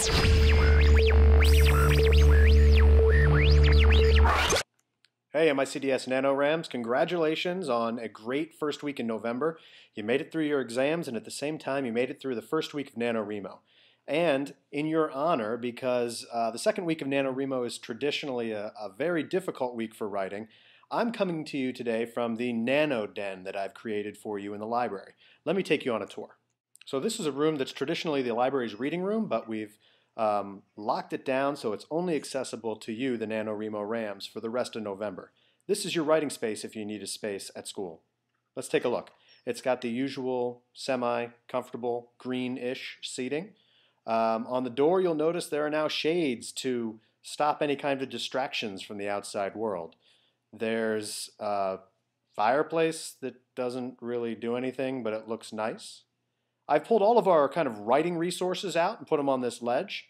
Hey, MICDS NaNoWriMos, congratulations on a great first week in November. You made it through your exams, and at the same time, you made it through the first week of NaNoWriMo. And in your honor, because the second week of NaNoWriMo is traditionally a very difficult week for writing, I'm coming to you today from the NANO Den that I've created for you in the library. Let me take you on a tour. So this is a room that's traditionally the library's reading room, but we've locked it down so it's only accessible to you, the NaNoWriMo Rams, for the rest of November. This is your writing space if you need a space at school. Let's take a look. It's got the usual semi-comfortable green-ish seating. On the door you'll notice there are now shades to stop any kind of distractions from the outside world. There's a fireplace that doesn't really do anything, but it looks nice. I've pulled all of our kind of writing resources out and put them on this ledge.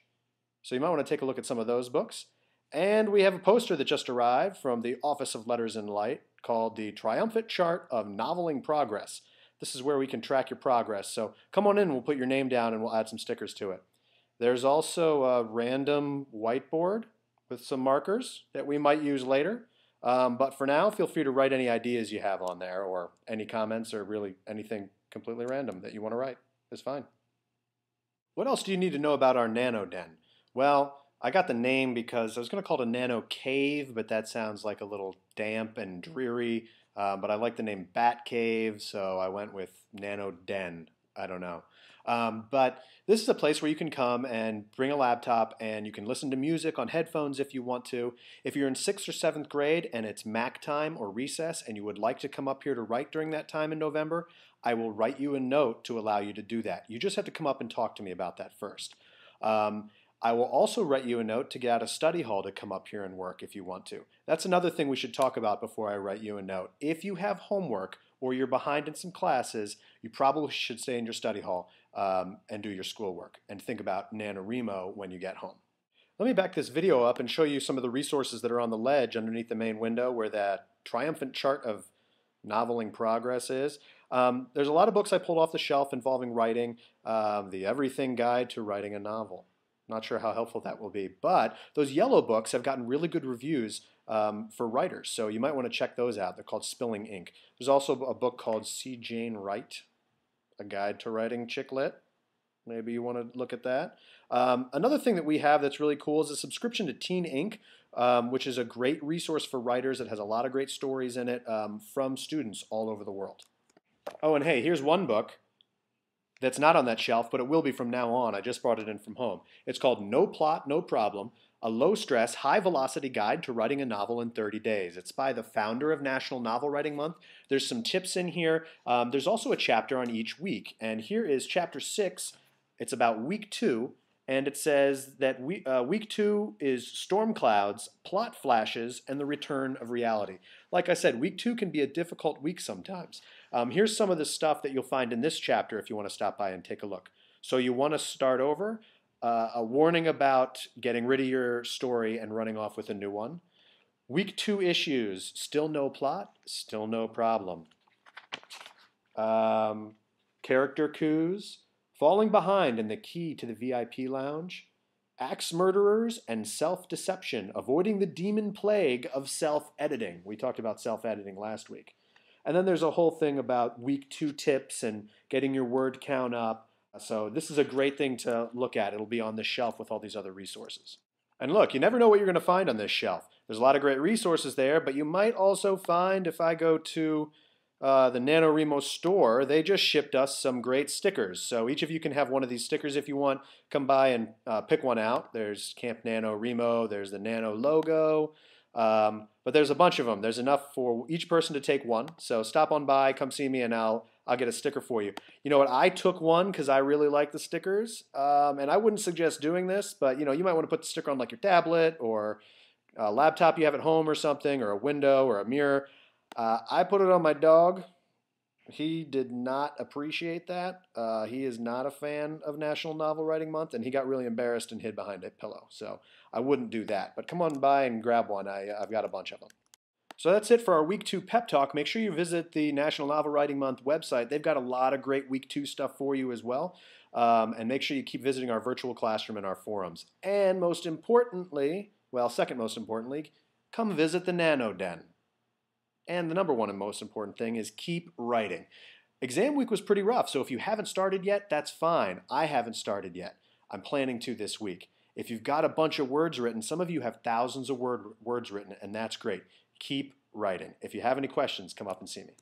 So you might want to take a look at some of those books. And we have a poster that just arrived from the Office of Letters and Light called the Triumphant Chart of Noveling Progress. This is where we can track your progress. So come on in, we'll put your name down and we'll add some stickers to it. There's also a random whiteboard with some markers that we might use later. But for now, feel free to write any ideas you have on there, or any comments, or really anything completely random that you want to write is fine. What else do you need to know about our Nano Den? Well, I got the name because I was going to call it a Nano Cave, but that sounds like a little damp and dreary. But I like the name Bat Cave, so I went with Nano Den. I don't know. But this is a place where you can come and bring a laptop and you can listen to music on headphones if you want to. If you're in 6th or 7th grade and it's MAC time or recess and you would like to come up here to write during that time in November, I will write you a note to allow you to do that. You just have to come up and talk to me about that first. I will also write you a note to get out of study hall to come up here and work if you want to. That's another thing we should talk about before I write you a note. If you have homework or you're behind in some classes, you probably should stay in your study hall and do your schoolwork and think about NaNoWriMo when you get home. Let me back this video up and show you some of the resources that are on the ledge underneath the main window where that triumphant chart of noveling progress is. There's a lot of books I pulled off the shelf involving writing, the Everything Guide to Writing a Novel. Not sure how helpful that will be, but those yellow books have gotten really good reviews for writers, so you might want to check those out. They're called Spilling Ink. There's also a book called See Jane Write, A Guide to Writing Chick Lit. Maybe you want to look at that. Another thing that we have that's really cool is a subscription to Teen Ink, which is a great resource for writers. It has a lot of great stories in it from students all over the world. Oh, and hey, here's one book that's not on that shelf, but it will be from now on. I just brought it in from home. It's called No Plot, No Problem, A Low-Stress, High-Velocity Guide to Writing a Novel in 30 Days. It's by the founder of National Novel Writing Month. There's some tips in here. There's also a chapter on each week, and here is Chapter 6. It's about Week 2, and it says that Week 2 is storm clouds, plot flashes, and the return of reality. Like I said, Week 2 can be a difficult week sometimes. Here's some of the stuff that you'll find in this chapter if you want to stop by and take a look. So you want to start over. A warning about getting rid of your story and running off with a new one. Week 2 issues, still no plot, still no problem. Character coups, falling behind in the key to the VIP lounge. Axe murderers and self-deception, avoiding the demon plague of self-editing. We talked about self-editing last week. And then there's a whole thing about Week 2 tips and getting your word count up. So this is a great thing to look at. It'll be on the shelf with all these other resources. And look, you never know what you're going to find on this shelf. There's a lot of great resources there, but you might also find, if I go to the NaNoWriMo store, they just shipped us some great stickers. So each of you can have one of these stickers if you want. Come by and pick one out. There's Camp NaNoWriMo, there's the Nano logo, but there's a bunch of them. There's enough for each person to take one. So stop on by, come see me, and I'll get a sticker for you. You know what? I took one because I really like the stickers, and I wouldn't suggest doing this, but you know, you might want to put the sticker on like your tablet or a laptop you have at home or something, or a window or a mirror. I put it on my dog. He did not appreciate that. He is not a fan of National Novel Writing Month, and he got really embarrassed and hid behind a pillow. So I wouldn't do that. But come on by and grab one. I've got a bunch of them. So that's it for our Week 2 pep talk. Make sure you visit the National Novel Writing Month website. They've got a lot of great Week 2 stuff for you as well. And make sure you keep visiting our virtual classroom and our forums. And most importantly, well, second most importantly, come visit the NANO Den. And the number one and most important thing is keep writing. Exam week was pretty rough, so if you haven't started yet, that's fine. I haven't started yet. I'm planning to this week. If you've got a bunch of words written, some of you have thousands of words written, and that's great. Keep writing. If you have any questions, come up and see me.